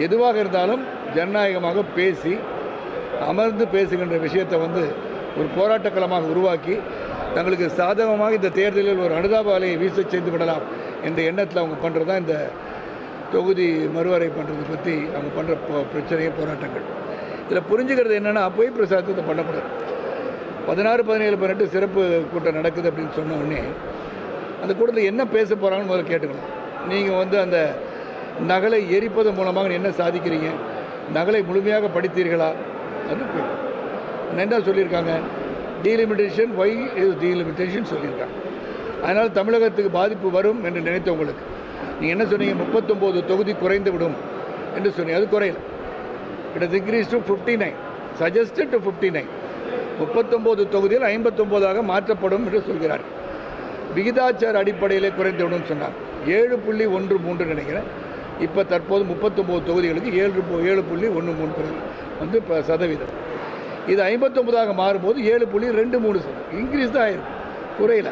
எதுவாக இருந்தாலும் ஜனநாயகமாக பேசி அமர்ந்து பேசுகின்ற விஷயத்தை வந்து ஒரு போராட்டக்களமாக உருவாக்கி தங்களுக்கு சாதகமாக இந்த தேர்தலில் ஒரு அனுதாப அலையை வீச செய்து விடலாம் என்ற எண்ணத்தில் அவங்க பண்ணுறது தான் இந்த தொகுதி மறுவரை பண்ணுறது பற்றி அவங்க பண்ணுற பிரச்சனையை போராட்டங்கள். இதில் புரிஞ்சுக்கிறது என்னென்னா போய் பிரசாரத்தை பண்ணக்கூடாது. 16, 17, 18 சிறப்பு கூட்டம் நடக்குது அப்படின்னு சொன்ன உடனே அந்த கூட்டத்தில் என்ன பேச போகிறாங்கன்னு முதல்ல கேட்டுக்கணும். நீங்கள் வந்து அந்த நகலை எரிப்பதன் மூலமாக என்ன சாதிக்கிறீங்க, நகலை முழுமையாக படித்தீர்களா, அது என்ன சொல்லியிருக்காங்க. டீலிமிட்டேஷன், ஒய் இது டீலிமிட்டேஷன் சொல்லியிருக்காங்க. அதனால் தமிழகத்துக்கு பாதிப்பு வரும் என்று நினைத்தவங்களுக்கு நீங்கள் என்ன சொன்னீங்க, 39 தொகுதி குறைந்து விடும் என்று சொன்னீங்க. அது குறையல. It is increase to 59, suggested to 59. 39 தொகுதியில் 59ஆக மாற்றப்படும் என்று சொல்கிறார். விகிதாச்சார அடிப்படையிலே குறைந்து விடும் சொன்னார். 7.13 நினைக்கிறேன். இப்போ தற்போது 39 தொகுதிகளுக்கு 7.13 வந்து இப்போ சதவீதம். இது 59ஆக மாறும்போது 7.23 இன்க்ரீஸ் தான் ஆயிருக்கு, குறையில.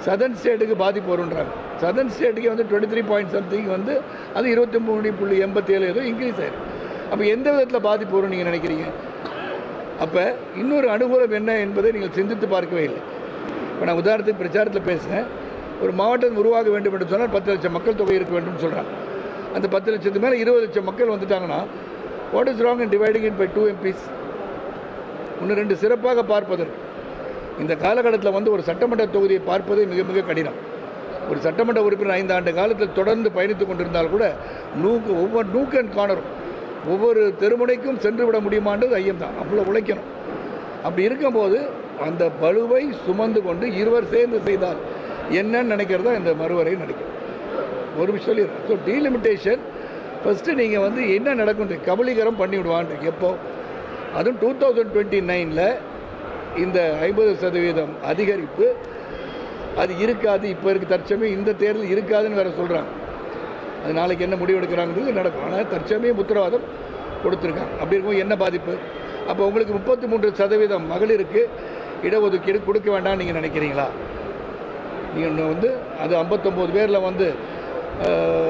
சதர்ன் ஸ்டேட்டுக்கு பாதிப்பு வருன்றாங்க. சதர்ன் ஸ்டேட்டுக்கு வந்து 23 பாயிண்ட் சம்திங் வந்து அது 23.87 ஏதோ இன்க்ரீஸ் ஆயிருக்கு. அப்போ எந்த விதத்தில் பாதிப்பு வரும் நீங்கள் நினைக்கிறீங்க? அப்போ இன்னொரு அனுகூலம் என்ன என்பதை நீங்கள் சிந்தித்து பார்க்கவே இல்லை. இப்போ நான் உதாரணத்துக்கு பிரச்சாரத்தில் பேசினேன். ஒரு மாவட்டம் உருவாக வேண்டும் என்று சொன்னால் 10 லட்சம் மக்கள் தொகை இருக்க வேண்டும் சொல்கிறாங்க. அந்த 10 லட்சத்துக்கு மேலே 20 லட்சம் மக்கள் வந்துட்டாங்கன்னா what is wrong in dividing it by 2 MPs? 1-2 சிறப்பாக பார்ப்பதற்கு இந்த காலகட்டத்தில் வந்து ஒரு சட்டமன்ற தொகுதியை பார்ப்பதே மிக மிக கடினம். ஒரு சட்டமன்ற உறுப்பினர் 5 ஆண்டு காலத்தில் தொடர்ந்து பயணித்து கொண்டிருந்தால் கூட ஒவ்வொரு நூக் அண்ட் கார்னரும் ஒவ்வொரு தெருமுனைக்கும் சென்று விட முடியுமான்றது ஐயம் தான். அவ்வளோ உழைக்கணும். அப்படி இருக்கும்போது அந்த பளுவை சுமந்து கொண்டு இருவர் சேர்ந்து செய்தால் என்னன்னு நினைக்கிறதா இந்த மறுவரை நினைக்கிறேன். ஒரு விஷயம் சொல்லிடுறேன். ஸோ டீலிமிட்டேஷன் ஃபஸ்ட்டு நீங்கள் வந்து என்ன நடக்கும் கபலீகரம் பண்ணிவிடுவான். எப்போ அதுவும் 2029 இந்த 50% அதிகரிப்பு அது இருக்காது. இப்போ இருக்குது தற்சமயம் இந்த தேர்தல் இருக்காதுன்னு வேறு சொல்கிறாங்க. அது நாளைக்கு என்ன முடிவு எடுக்கிறாங்கிறது நடக்கும். ஆனால் தற்சமயம் உத்தரவாதம் கொடுத்துருக்காங்க. அப்படி இருக்கும் என்ன பாதிப்பு? அப்போ உங்களுக்கு 33% மகளிருக்கு இடஒதுக்கீடு கொடுக்க வேண்டாம்னு நீங்கள் நினைக்கிறீங்களா? நீங்கள் வந்து அது 59 பேரில் வந்து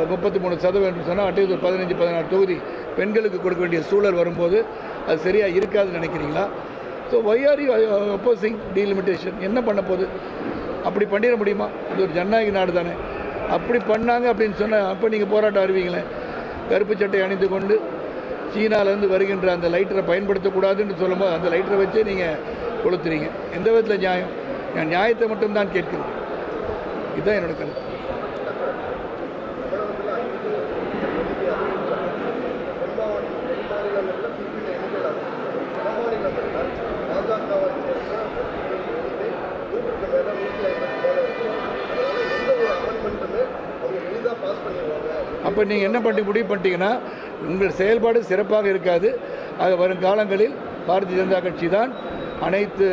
33% சொன்னால் அட்லீஸ்ட் ஒரு 15-16 தொகுதி பெண்களுக்கு கொடுக்க வேண்டிய சூழல் வரும்போது அது சரியாக இருக்காதுன்னு நினைக்கிறீங்களா? So why are you opposing delimitation? என்ன பண்ண போகுது? அப்படி பண்ணிட முடியுமா? இது ஒரு ஜனநாயக நாடு தானே. அப்படி பண்ணாங்க அப்படின்னு சொன்னால் அப்போ நீங்கள் போராட்டம் அறிவிங்களேன். கருப்பு சட்டை அணிந்து கொண்டு சீனாவிலேருந்து வருகின்ற அந்த லைட்டரை பயன்படுத்தக்கூடாதுன்னு சொல்லும்போது அந்த லைட்டரை வச்சே நீங்கள் கொளுத்துறீங்க. எந்த விதத்தில் நியாயம்? நான் நியாயத்தை மட்டும்தான் கேட்கிறேன். இதுதான் என்னோட கருத்து. அப்போ நீங்கள் என்ன பண்ணி முடிவு பண்ணிட்டீங்கன்னா உங்கள் செயல்பாடு சிறப்பாக இருக்காது. ஆக வரும் காலங்களில் பாரதிய ஜனதா கட்சி தான் அனைத்து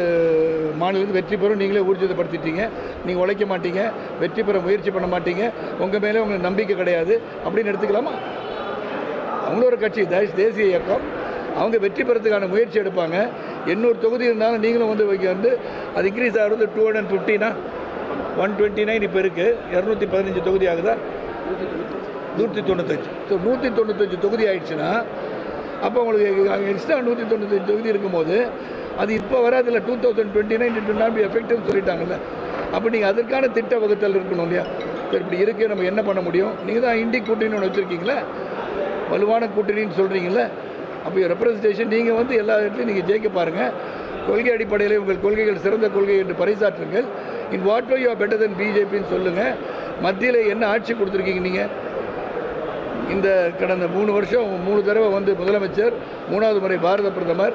மாநிலத்தில் வெற்றி பெறும். நீங்களே ஊர்ஜிதப்படுத்திட்டீங்க. நீங்கள் உழைக்க மாட்டீங்க, வெற்றி பெற முயற்சி பண்ண மாட்டீங்க, உங்கள் மேலே உங்களுக்கு நம்பிக்கை கிடையாது அப்படின்னு எடுத்துக்கலாமா? அவங்களோட கட்சி தேசிய இயக்கம், அவங்க வெற்றி பெறத்துக்கான முயற்சி எடுப்பாங்க. 800 தொகுதி இருந்தாலும் நீங்களும் வந்து அது இன்க்ரீஸ் ஆகிறது 250னா 129 இப்போ இருக்குது. 215 தொகுதி ஆகுதா? 195. ஸோ 195 தொகுதி ஆயிடுச்சுன்னா அப்போ உங்களுக்கு எக்ஸ்ட்ரா 195 தொகுதி இருக்கும்போது அது இப்போ வராதில்ல. 2029 இட் வில் நாட் பி எஃபெக்டிவ்னு சொல்லிட்டாங்கல்ல. அப்போ நீங்கள் அதற்கான திட்ட வகுத்தல் இருக்கணும் இல்லையா? சரி, இப்படி இருக்குது, நம்ம என்ன பண்ண முடியும்? நீங்கள் தான் இண்டி கூட்டணின்னு ஒன்று வச்சுருக்கீங்களே, வலுவான கூட்டணின்னு சொல்கிறீங்களே. அப்போ ரெப்ரஸன்டேஷன் நீங்கள் வந்து எல்லா இடத்துலையும் நீங்கள் ஜெயிக்க பாருங்கள். கொள்கை அடிப்படையில் உங்கள் கொள்கைகள் சிறந்த கொள்கை என்று பறைசாற்றுங்கள். In what way you are better than பிஜேபின்னு சொல்லுங்கள். மத்தியில் என்ன ஆட்சி கொடுத்துருக்கீங்க நீங்கள்? இந்த கடந்த 3 வருஷம் 3 தடவை வந்து முதலமைச்சர், 3வது முறை பாரத பிரதமர்.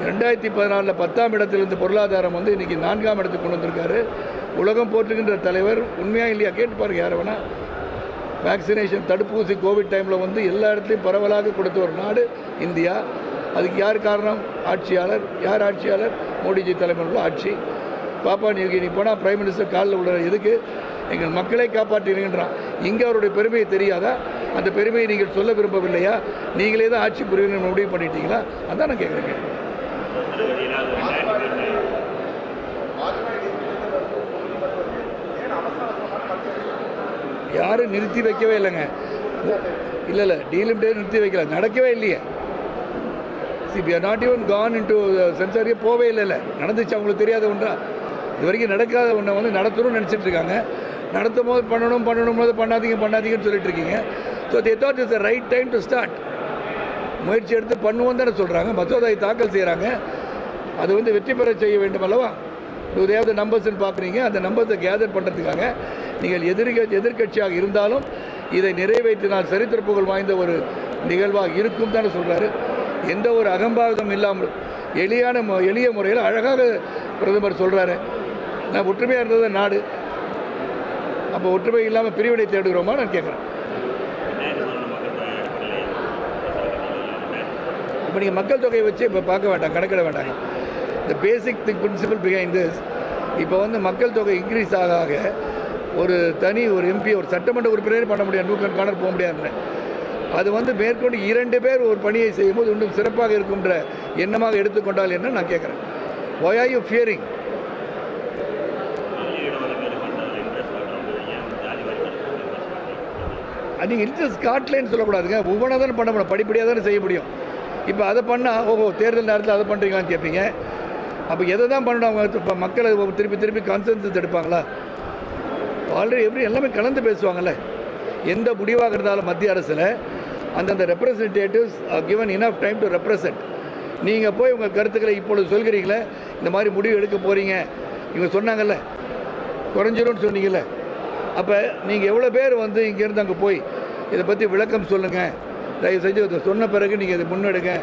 2014 10ஆம் இடத்திலிருந்து பொருளாதாரம் வந்து இன்றைக்கி 4ஆம் இடத்துக்கு கொண்டு வந்திருக்காரு. உலகம் போற்றுகின்ற தலைவர். உண்மையாக இல்லையா கேட்டு பாருங்கள் யாரை வேணால். வேக்சினேஷன் தடுப்பூசி கோவிட் டைமில் வந்து எல்லா இடத்துலையும் பரவலாக கொடுத்த ஒரு நாடு இந்தியா. அதுக்கு யார் காரணம்? ஆட்சியாளர். யார் ஆட்சியாளர்? மோடிஜி தலைமையில் ஆட்சி. பாப்பா நியூகினி போனால் பிரைம் மினிஸ்டர் காலில் விடுற எதுக்கு? எங்கள் மக்களை காப்பாற்றினீங்கன்றான். இங்கே அவருடைய பெருமையை தெரியாதா? அந்த பெருமையை நீங்கள் சொல்ல விரும்பவில்லையா? நீங்களே தான் ஆட்சி புரியணும்னு முடிவு பண்ணிட்டீங்களா? அதான் நான் கேட்குறேன். யாரும் நிறுத்தி வைக்கவே இல்லைங்க. இல்லை டீலிமிட்டே நிறுத்தி வைக்கல, நடக்கவே இல்லையே. we are not even gone into சென்சாரியே போவே இல்லை. நடந்துச்சு, அவங்களுக்கு தெரியாத ஒன்றா? இது வரைக்கும் நடக்காத ஒன்றை வந்து நடத்தணும்னு நினச்சிட்டு இருக்காங்க. நடத்தும் போது பண்ணணும் போது பண்ணாதீங்கன்னு சொல்லிட்டு இருக்கீங்க. So they thought it's the right time to start. முயற்சி எடுத்து பண்ணுவோம் தானே சொல்கிறாங்க. மசோதாவை தாக்கல் செய்கிறாங்க. அது வந்து வெற்றி பெற செய்ய வேண்டும் அல்லவா? எதையாவது நம்பர்ஸ்ன்னு பார்க்குறீங்க. அந்த நம்பர்ஸை கேதர் பண்ணுறதுக்காக நீங்கள் எதிர்கட்சியாக இருந்தாலும் இதை நிறைவேற்றினால் சரித்திர புகழ் வாய்ந்த ஒரு நிகழ்வாக இருக்கும் தானே சொல்கிறாரு. எந்த ஒரு அகம்பாவிதம் இல்லாமல் எளிய முறையில் அழகாக பிரதமர் சொல்கிறாரு. நான் ஒற்றுமையாக இருந்தது நாடு. அப்போ ஒற்றுமை இல்லாமல் பிரிவினை தேடுகிறோமா நான் கேட்குறேன். இப்போ நீங்கள் மக்கள் தொகையை வச்சு இப்போ பார்க்க வேண்டாம், கணக்கிட வேண்டாங்க. இந்த பேசிக் பிரின்சிபல் பிஹைண்ட் திஸ், இப்போ வந்து மக்கள் தொகை இன்க்ரீஸ் ஆக ஒரு எம்பி ஒரு சட்டமன்ற உறுப்பினரே பண்ண முடியாது, நூற்றுக்கணக்கான போக முடியாதுன்றேன். அது வந்து மேற்கொண்டு 2 பேர் ஒரு பணியை செய்யும்போது இன்னும் சிறப்பாக இருக்குன்ற எண்ணமாக எடுத்துக்கொண்டால் என்ன நான் கேட்குறேன். why are you fearing? நீங்கள் இன்ட்ரெஸ்ட் காட்டலன்னு சொல்லக்கூடாதுங்க. ஒவ்வொன்றா தானே பண்ண முடியும், படிப்படியாக தானே செய்ய முடியும். இப்போ அதை பண்ணால் தேர்தல் நேரத்தில் அதை பண்ணுறீங்களான்னு கேட்பீங்க. அப்போ எதை தான் பண்ணணும்? அவங்க இப்போ மக்களை திருப்பி கான்சென்சஸ் எடுப்பாங்களா? ஆல்ரெடி எல்லாமே கலந்து பேசுவாங்கள்ல. எந்த முடிவாக இருந்தாலும் மத்திய அரசில் அந்தந்த representatives given enough time to represent. நீங்கள் போய் உங்கள் கருத்துக்களை இப்பொழுது சொல்கிறீங்களே, இந்த மாதிரி முடிவு எடுக்க போகிறீங்க, இவங்க சொன்னாங்கல்ல குறைஞ்சிரும்னு சொன்னீங்கல்ல. அப்போ நீங்கள் எவ்வளோ பேர் வந்து இங்கேருந்து அங்கே போய் இதை பற்றி விளக்கம் சொல்லுங்கள், தயவு செஞ்சு இதை சொன்ன பிறகு நீங்கள் இதை முன்னெடுங்க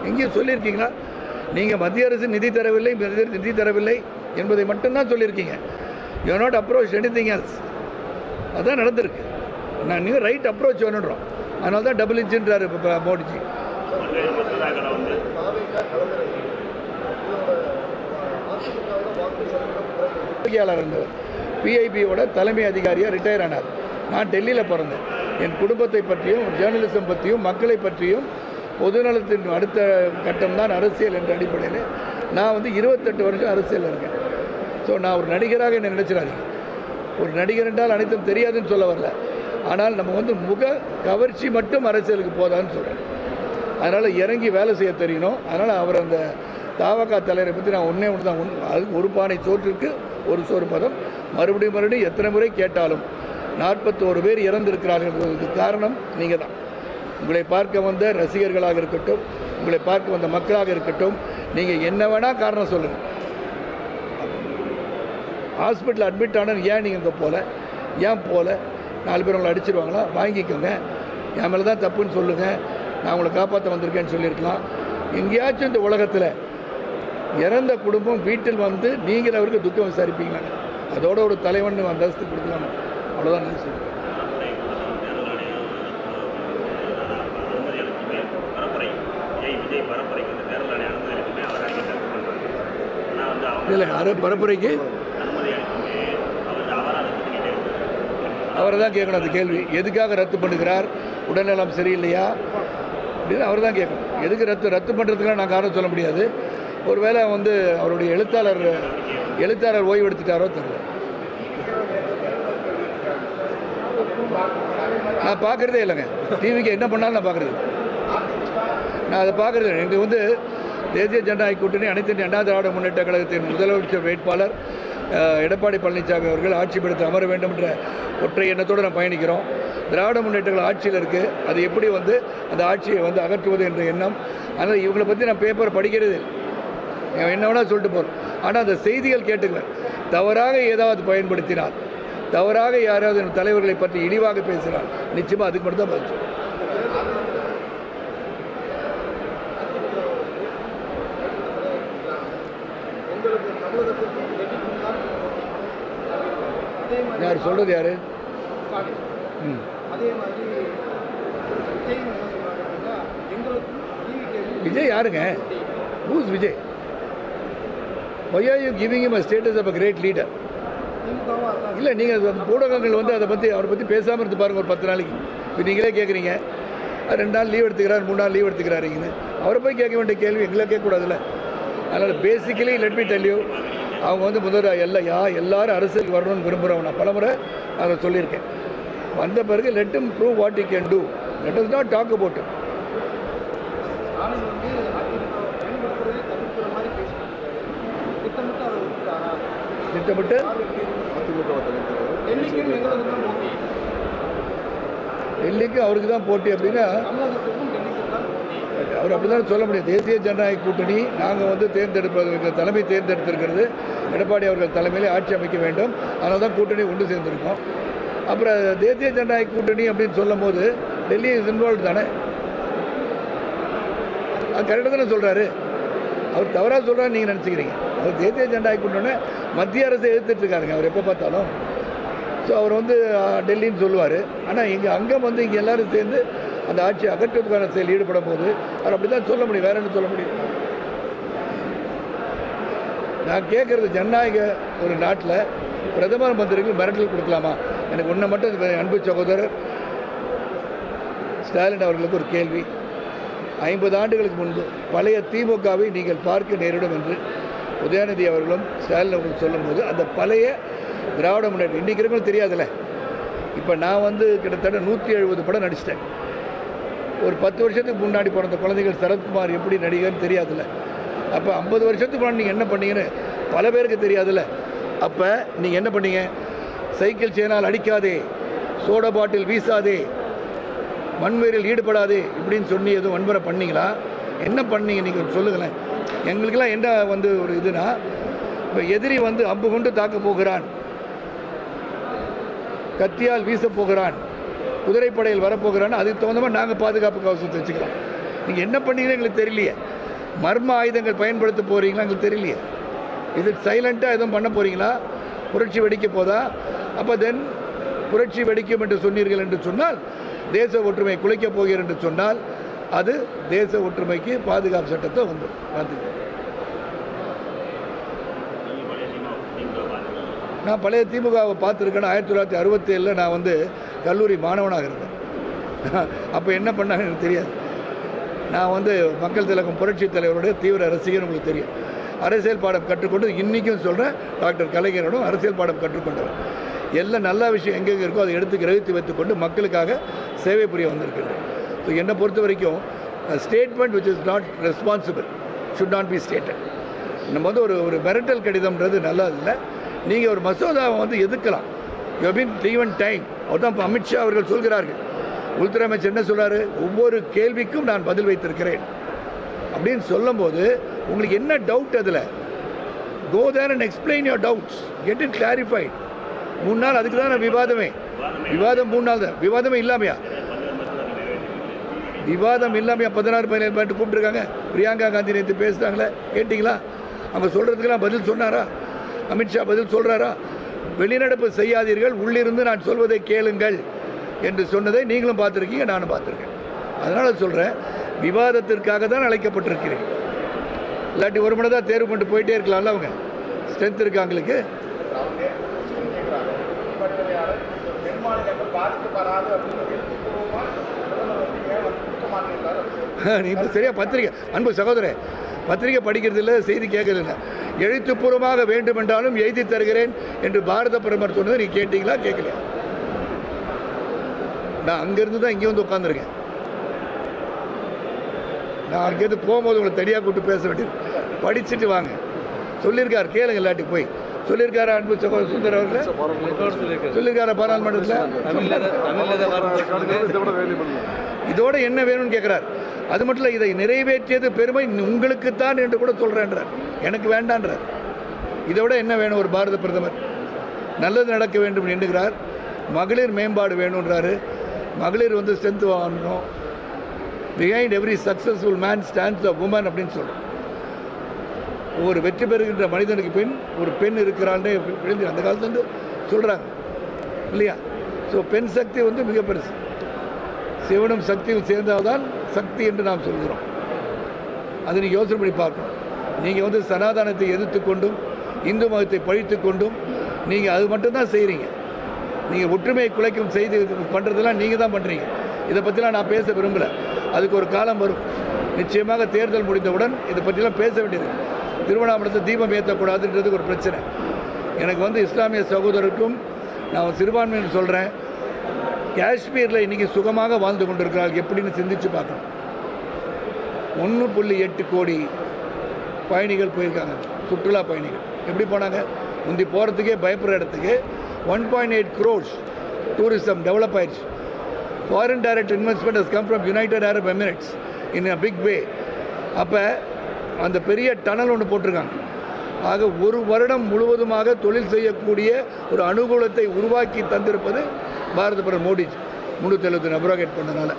எங்கேயும் சொல்லியிருக்கீங்களா? நீங்கள் மத்திய அரசு நிதி தரவில்லை என்பதை மட்டும்தான் சொல்லியிருக்கீங்க. You not approach anything else. அதுதான் நடந்திருக்கு. நீங்கள் ரைட் அப்ரோச் வேணுன்றோம். அதனால தான் டபுள் இன்ஜின்றார் இப்போ மோடிஜி. இருந்தவர் பிஐபியோட தலைமை அதிகாரியாக ரிட்டையர் ஆனார். நான் டெல்லியில் பிறந்தேன். என் குடும்பத்தை பற்றியும் ஜேர்னலிசம் பற்றியும் மக்களை பற்றியும் பொதுநலத்தின் அடுத்த கட்டம் தான் அரசியல் என்ற அடிப்படையில் நான் வந்து 28 வருஷம் அரசியல் இருக்கேன். ஸோ நான் ஒரு நடிகராக என்னை நினைச்சிடாதீங்க. ஒரு நடிகர் என்றால் அனைத்தும் தெரியாதுன்னு சொல்ல வரல. ஆனால் நம்ம வந்து முக கவர்ச்சி மட்டும் அரசியலுக்கு போதான்னு சொல்கிறேன். அதனால் இறங்கி வேலை செய்ய தெரியணும். அதனால் அவர் அந்த தாவகா தலைவரை பற்றி நான் ஒன்றே தான், அதுக்கு ஒரு பானை சோற்றுக்கு ஒரு சோறு பதம். மறுபடியும் எத்தனை முறை கேட்டாலும் 41 பேர் இறந்திருக்கிறார்கள். காரணம் நீங்கள் தான். உங்களை பார்க்க வந்த ரசிகர்களாக இருக்கட்டும், உங்களை பார்க்க வந்த மக்களாக இருக்கட்டும், நீங்கள் என்ன வேணால் காரணம் சொல்லுங்கள். ஹாஸ்பிட்டல் அட்மிட் ஆனால் ஏன் நீங்கள் இங்கே போகல? 4 பேர் உங்களை அடிச்சிருவாங்களா? வாங்கிக்கோங்க. என் மேலே தான் தப்புன்னு சொல்லுங்கள், நான் உங்களை காப்பாற்ற வந்திருக்கேன்னு சொல்லியிருக்கலாம். எங்கேயாச்சும் இந்த உலகத்தில் இறந்த குடும்பம் வீட்டில் வந்து நீங்கள் அவருக்கு துக்கம் விசாரிப்பீங்களாங்க? அதோட ஒரு தலைவன் அந்தஸ்து கொடுக்கலாம். அவ்வளோதான் நான் சொல்லுவேன். இல்லை பரப்புரைக்கு அவரை தான் கேட்கணும். அந்த கேள்வி எதுக்காக ரத்து பண்ணுகிறார்? உடல்நலம் சரியில்லையா அப்படின்னு அவர் தான் கேட்கணும். எதுக்கு ரத்து பண்ணுறதுக்காக நான் காரணம் சொல்ல முடியாது. ஒருவேளை வந்து அவருடைய எழுத்தாளர் ஓய்வு எடுத்துட்டாரோ தெரியல. நான் பார்க்குறதே இல்லைங்க. டிவிக்கு என்ன பண்ணாலும் நான் பார்க்குறது, நான் அதை பார்க்குறது. எனக்கு வந்து தேசிய ஜனநாயக கூட்டணி அனைத்து இந்திய அண்ணா திராவிட முன்னேற்ற கழகத்தின் முதலமைச்சர் வேட்பாளர் எடப்பாடி பழனிசாமி அவர்கள் ஆட்சி படுத்த அமர வேண்டும் என்ற ஒற்றை எண்ணத்தோடு நான் பயணிக்கிறோம். திராவிட முன்னேற்றங்கள் ஆட்சியில் இருக்குது. அது எப்படி வந்து அந்த ஆட்சியை வந்து அகற்றுவது என்ற எண்ணம். அதனால் இவங்களை பற்றி நான் பேப்பர் படிக்கிறது என்ன வேணால் சொல்லிட்டு போகிறோம். ஆனால் அந்த செய்திகள் கேட்டுக்குவேன். தவறாக ஏதாவது பயன்படுத்தினால், தவறாக யாராவது தலைவர்களை பற்றி இழிவாக பேசினால் நிச்சயமாக அதுக்கு மட்டும் தான் பதில். யார் சொல்றது? யாரு? விஜய் யாருங்க? Who's Vijay? Why are you giving him a status of a great leader? இல்லை, நீங்கள் ஊடகங்கள் வந்து அவரை பற்றி பேசாமல் இருந்து பாருங்கள் ஒரு 10 நாளைக்கு. இப்போ நீங்களே கேட்குறீங்க 2 நாள் லீவ் எடுத்துக்கிறார், 3 நாள் லீவ் எடுத்துக்கிறாருங்கன்னு. அவரை போய் கேட்க வேண்டிய கேள்வி எங்களை கேட்கக்கூடாதுல்ல. அதனால் basically let me tell you, அவங்க வந்து எல்லாரும் அரசியலுக்கு வரணும்னு விரும்புகிறவங்க. நான் பலமுறை அதை சொல்லியிருக்கேன். வந்த பிறகு let him prove what he can do. Let us not talk about it. திட்டமிட்டு டெல்லிக்கு அவருக்கு தான் போட்டி அப்படின்னா அவர் அப்படி தான் சொல்ல முடியும். தேசிய ஜனநாயக கூட்டணி நாங்கள் வந்து தேர்ந்தெடுப்பதற்கு தலைமை தேர்ந்தெடுத்திருக்கிறது எடப்பாடி அவர்கள் தலைமையிலே ஆட்சி அமைக்க வேண்டும். அதனால தான் கூட்டணி ஒன்று சேர்ந்துருக்கோம். அப்புறம் தேசிய ஜனநாயக கூட்டணி அப்படின்னு சொல்லும் போது டெல்லி இஸ் இன்வால்வ் தானே. அது கரெக்டாக தானே சொல்கிறாரு. அவர் தவறாக சொல்கிறாரு நீங்கள் நினச்சிக்கிறீங்க. அவர் தேசிய ஜனநாயக கூட்டணி மத்திய அரசை எதிர்த்துட்டு இருக்காருங்க அவர் எப்போ பார்த்தாலும். ஸோ அவர் வந்து டெல்லின்னு சொல்லுவார். ஆனால் எங்கள் அங்கம் வந்து இங்கே எல்லோரும் சேர்ந்து அந்த ஆட்சி அகற்றுவதற்கான செயல் ஈடுபடும் போது அவர் அப்படி தான் சொல்ல முடியும். வேற என்ன சொல்ல முடியும்? நான் கேட்குறது ஜனநாயக ஒரு நாட்டில் பிரதமர் மந்திரிகள் மிரட்டல் கொடுக்கலாமா? எனக்கு ஒன்றை மட்டும் அன்பு சகோதரர் ஸ்டாலின் அவர்களுக்கு ஒரு கேள்வி. 50 ஆண்டுகளுக்கு முன்பு பழைய திமுகவை நீங்கள் பார்க்க நேரிடும் என்று உதயநிதி அவர்களும் ஸ்டாலின் அவர்களும் சொல்லும்போது அந்த பழைய திராவிட முன்னேற்றம் இன்றைக்கி இருக்கிறவங்களும் தெரியாதுல்ல. இப்போ நான் வந்து கிட்டத்தட்ட 170 படம் நடிச்சிட்டேன். ஒரு 10 வருஷத்துக்கு முன்னாடி பிறந்த குழந்தைகள் சரத்குமார் எப்படி நடிகர்னு தெரியாதுல்ல. அப்போ 50 வருஷத்துக்கு முன்னாடி நீங்கள் என்ன பண்ணீங்கன்னு பல பேருக்கு தெரியாதுல்ல. அப்போ நீங்கள் என்ன பண்ணீங்க? சைக்கிள் சேனால் அடிக்காதே, சோடா பாட்டில் வீசாதே, வன்முறையில் ஈடுபடாதே இப்படின்னு சொல்லி எதுவும் வன்முறை பண்ணீங்களா? என்ன பண்ணீங்க நீங்கள் சொல்லுங்களேன். எங்களுக்கெல்லாம் என்ன வந்து ஒரு இதுனா, இப்போ எதிரி வந்து அம்பு கொண்டு தாக்க போகிறான், கத்தியால் வீச போகிறான், குதிரைப்படையில் வரப்போகிறான்னு அதுக்கு தகுந்த மாதிரி நாங்கள் பாதுகாப்பு கவசத்தை வச்சுக்கலாம். நீங்கள் என்ன பண்ணீங்கன்னு எங்களுக்கு தெரியலையே. மர்ம ஆயுதங்கள் பயன்படுத்த போகிறீங்களா எங்களுக்கு தெரியலையே. இது சைலண்ட்டாக எதுவும் பண்ண போகிறீங்களா? புரட்சி வெடிக்க போதா? அப்போ தென் புரட்சி வெடிக்கும் என்று சொன்னீர்கள் என்று சொன்னால், தேச ஒற்றுமை குலைக்கப் போகிறேன் என்று சொன்னால் அது தேச ஒற்றுமைக்கு பாதுகாப்பு சட்டத்தை வந்து பார்த்துக்க. நான் பழைய திமுகவை பார்த்துருக்கேன். 1967 நான் வந்து கல்லூரி மாணவனாக இருந்தேன். அப்போ என்ன பண்ணாங்க எனக்கு தெரியாது. நான் வந்து மக்கள் திலகம் புரட்சி தலைவருடைய தீவிர ரசிகர், உங்களுக்கு தெரியும். அரசியல் பாடம் கற்றுக்கொண்டு இன்றைக்கும் சொல்கிறேன், டாக்டர் கலைஞரோடும் அரசியல் பாடம் கற்றுக்கொண்டவர். எல்லாம் நல்ல விஷயம் எங்கெங்கே இருக்கோ அதை எடுத்து கிரகித்து வைத்துக்கொண்டு மக்களுக்காக சேவை புரிய வந்திருக்கிறது. ஸோ என்னை பொறுத்த வரைக்கும் statement which is not responsible should not be stated. நம்ம வந்து ஒரு மிரட்டல் கடிதம்ன்றது நல்லது இல்லை. நீங்கள் ஒரு மசோதாவை வந்து எதிர்க்கலாம். You have been given time. அவர் தான் இப்போ அமித்ஷா அவர்கள் சொல்கிறார்கள். உள்துறை அமைச்சர் என்ன சொல்கிறாரு? ஒவ்வொரு கேள்விக்கும் நான் பதில் வைத்திருக்கிறேன் அப்படின்னு சொல்லும்போது உங்களுக்கு என்ன டவுட்? அதில் go there and explain your doubts, get it clarified. 3 நாள் அதுக்கு தான் விவாதமே. விவாதம் 3 நாள் தான். விவாதமே இல்லாமையா? விவாதம் இல்லாமையா 16-17 பேர் கூப்பிட்டுருக்காங்க. பிரியங்கா காந்தி நேற்று பேசுகிறாங்களே, கேட்டிங்களா? அவங்க சொல்கிறதுக்கெல்லாம் பதில் சொன்னாரா? அமித்ஷா பதில் சொல்கிறாரா? வெளிநடப்பு செய்யாதீர்கள், உள்ளிருந்து நான் சொல்வதை கேளுங்கள் என்று சொன்னதை நீங்களும் பார்த்துருக்கீங்க, நானும் பார்த்துருக்கேன். அதனால் சொல்கிறேன், விவாதத்திற்காக தான் அழைக்கப்பட்டிருக்கிறேன். இல்லாட்டி ஒரு மணி தான் தேர்வு கொண்டு போயிட்டே இருக்கலாம்ல. அவங்க ஸ்ட்ரென்த் இருக்கு அவங்களுக்கு. நீ இப்போ சரியா பத்திரிகை அன்பு சகோதரன் பத்திரிகை படிக்கிறது இல்லை, செய்தி கேட்கறது இல்லை. எழுத்துப்பூர்வமாக வேண்டும் என்றாலும் எழுதி தருகிறேன் என்று பாரத பிரதமர் சொன்னதை நீ கேட்டீங்களா? கேட்கலையா? நான் அங்கேருந்து தான் இங்கே வந்து உட்காந்துருக்கேன். நான் அங்கேருந்து போகும்போது உங்களை தனியாக கூப்பிட்டு பேச வேண்டியது. படிச்சுட்டு வாங்க சொல்லியிருக்காரு, கேளுங்க. இல்லாட்டி போய் சொல்லியிருக்காரு அன்பு சகோதரர் சுந்தர் அவர்கள் சொல்லியிருக்காரு பாராளுமன்றத்தில். இதோட என்ன வேணும்னு கேட்குறாரு. அது மட்டும் இல்லை, இதை நிறைவேற்றியது பெருமை உங்களுக்குத்தான் என்று கூட சொல்கிறேன்றார். எனக்கு வேண்டான்றார். இதோட என்ன வேணும்? ஒரு பாரத பிரதமர் நல்லது நடக்க வேண்டும் என்கிறார். மகளிர் மேம்பாடு வேணுன்றாரு. மகளிர் வந்து ஸ்ட்ரென்த் வாங்கணும். Behind every successful man stands a woman அப்படின்னு சொல்கிறோம். ஒரு வெற்றி பெறுகின்ற மனிதனுக்கு பின் ஒரு பெண் இருக்கிறான்னு அந்த காலத்துலேருந்து சொல்கிறாங்க இல்லையா? ஸோ பெண் சக்தி வந்து மிக பெருசு. சிவனும் சக்தியும் சேர்ந்தால்தான் சக்தி என்று நாம் சொல்கிறோம். அதை நீங்கள் யோசனை பண்ணி பார்க்கணும். நீங்கள் வந்து சனாதனத்தை எதிர்த்து கொண்டும் இந்து மதத்தை பழித்து கொண்டும் நீங்கள் அது மட்டும்தான் செய்கிறீங்க. நீங்கள் ஒற்றுமையை குலைக்கும் செய்து பண்ணுறதெல்லாம் நீங்கள் தான் பண்ணுறீங்க. இதை பற்றிலாம் நான் பேச விரும்பலை. அதுக்கு ஒரு காலம் வரும். நிச்சயமாக தேர்தல் முடிந்தவுடன் இதை பற்றிலாம் பேச வேண்டியது. திருவண்ணாமலத்தை தீபம் ஏற்றக்கூடாதுன்றது ஒரு பிரச்சனை. எனக்கு வந்து இஸ்லாமிய சகோதரருக்கும் நான் சிறுபான்மைன்னு சொல்கிறேன், காஷ்மீரில் இன்றைக்கி சுகமாக வாழ்ந்து கொண்டிருக்கிறார்கள் எப்படின்னு சிந்திச்சு பார்க்கணும். 1.8 கோடி பயணிகள் போயிருக்காங்க, சுற்றுலா பயணிகள். எப்படி போனாங்க? முந்தி போகிறதுக்கே பயப்படுற இடத்துக்கு 1.8 crores டூரிசம் டெவலப் ஆயிடுச்சு. Foreign direct investment has come from United Arab Emirates in a big way. அப்போ அந்த பெரிய டனல் ஒன்று போட்டிருக்காங்க. ஆக ஒரு வருடம் முழுவதுமாக தொழில் செய்யக்கூடிய ஒரு அனுகூலத்தை உருவாக்கி தந்திருப்பது பாரத பிரதமர் மோடிஜி 370 அப்ரோகேட் பண்ணனால.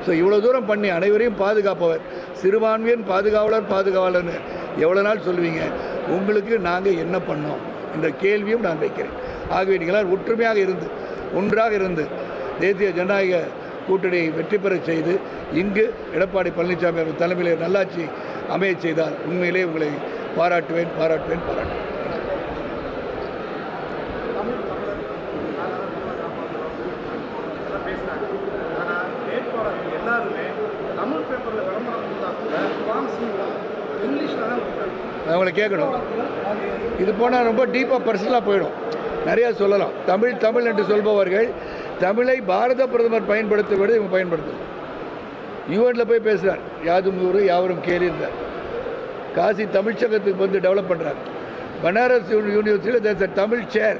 ஸோ இவ்வளோ தூரம் பண்ணி அனைவரையும் பாதுகாப்பவர், சிறுபான்மையின் பாதுகாவலர்னு எவ்வளோ நாள் சொல்லுவீங்க? உங்களுக்கு நாங்கள் என்ன பண்ணோம் என்ற கேள்வியும் நான் வைக்கிறேன். ஆகவே நீங்களால் ஒற்றுமையாக இருந்து ஒன்றாக இருந்து தேசிய ஜனநாயக கூட்டணியை வெற்றி பெற செய்து இங்கு எடப்பாடி பழனிசாமி அவர்கள் தலைமையில் நல்லாட்சி அமைய செய்தால் உண்மையிலே உங்களை பாராட்டுவேன். அவங்களை கேட்கணும். இது போனால் ரொம்ப டீப்பாக பர்சனலாக போயிடும். நிறையா சொல்லலாம். தமிழ் என்று சொல்பவர்கள் தமிழை பாரத பிரதமர் பயன்படுத்துவதை இவங்க பயன்படுத்தணும். யூஎனில் போய் பேசுகிறார், யாதும் ஊர் யாவரும் கேள்விந்தார். காசி தமிழ்ச்சங்கத்துக்கு வந்து டெவலப் பண்ணுறாங்க. பனாரஸ் யூனிவர்சிட்டியில் தேர்ஸ் தமிழ் சேர்.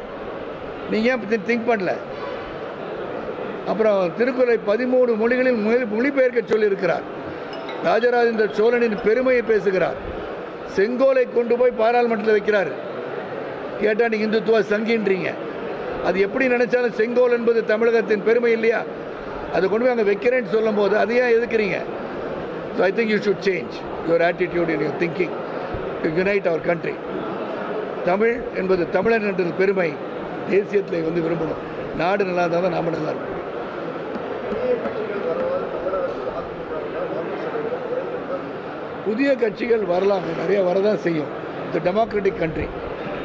நீங்கள் ஏன் திங்க் பண்ணல? அப்புறம் திருக்குறளை 13 மொழிகளில் மொழிபெயர்க்க சொல்லியிருக்கிறார். ராஜராஜேந்திர சோழனின் பெருமையை பேசுகிறார். செங்கோலை கொண்டு போய் பாராளுமன்றத்தில் வைக்கிறார். கேட்டால் நீங்கள் இந்துத்துவ சங்கின்றீங்க. அது எப்படி நினைச்சாலும் செங்கோல் என்பது தமிழகத்தின் பெருமை இல்லையா? அதை கொண்டு போய் அங்கே வைக்கிறேன்னு சொல்லும் போது அதை ஏன் எதுக்குறீங்க? So I think you should change your attitude in your thinking to unite our country. Tamil என்பது தமிழன் என்றது பெருமை தேசியத்தில் வந்து விரும்பணும். நாடு நல்லா இருந்தால் தான் நாம நல்லா இருக்கும். புதிய கட்சிகள் வரலாம், நிறைய வரதான் செய்யும். இந்த டெமோக்ராட்டிக் கண்ட்ரி.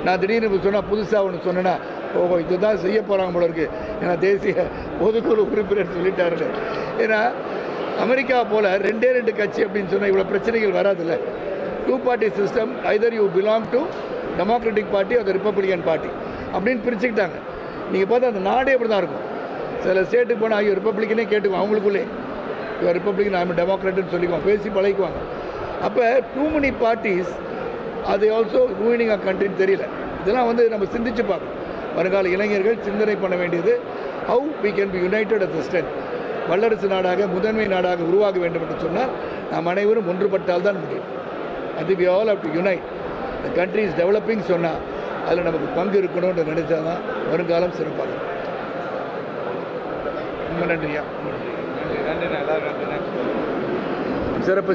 நான் திடீர்னு சொன்னால் புதுசாக ஒன்று சொன்னேன்னா ஓஹோ இதுதான் செய்ய போகிறாங்க போல இருக்குது. ஏன்னா தேசிய பொதுக்குழு உறுப்பினர் சொல்லிட்டாரு. ஏன்னா அமெரிக்கா போல் 2 கட்சி அப்படின்னு சொன்னால் இவ்வளோ பிரச்சனைகள் வராதுல்ல. 2 party system, Hyder you belong to democratic party அது ரிப்பப்ளிகன் பார்ட்டி அப்படின்னு பிரிச்சுக்கிட்டாங்க. நீங்கள் பார்த்தா அந்த நாடே அப்படி தான் இருக்கும். சில ஸ்டேட்டுக்கு போனால் ஐயோ ரிப்பப்ளிக்கனே கேட்டுக்குவோம், அவங்களுக்குள்ளே இவர் ரிப்பப்ளிகன் ஐம் டெமோக்ராட்டுன்னு சொல்லிக்குவோம், பேசி பழகிக்குவாங்க. அப்போ டூ மெனி பார்ட்டிஸ் அது ஆல்சோ ரூயினிங் அ கண்ட்ரின்னு தெரியல. இதெல்லாம் வந்து நம்ம சிந்திச்சு பார்க்கணும். வருங்கால இளைஞர்கள் சிந்தனை பண்ண வேண்டியது how we can be united as strength. வல்லரசு நாடாக முதன்மை நாடாக உருவாக வேண்டும் என்று சொன்னால் நாம் அனைவரும் ஒன்றுபட்டால் தான் முடியும். அது we all have to unite. The country is developing சொன்னால் அதில் நமக்கு பங்கு இருக்கணும்னு நினைச்சா தான் வருங்காலம் சிறப்பாக. ரொம்ப நன்றியா. சிறப்பு.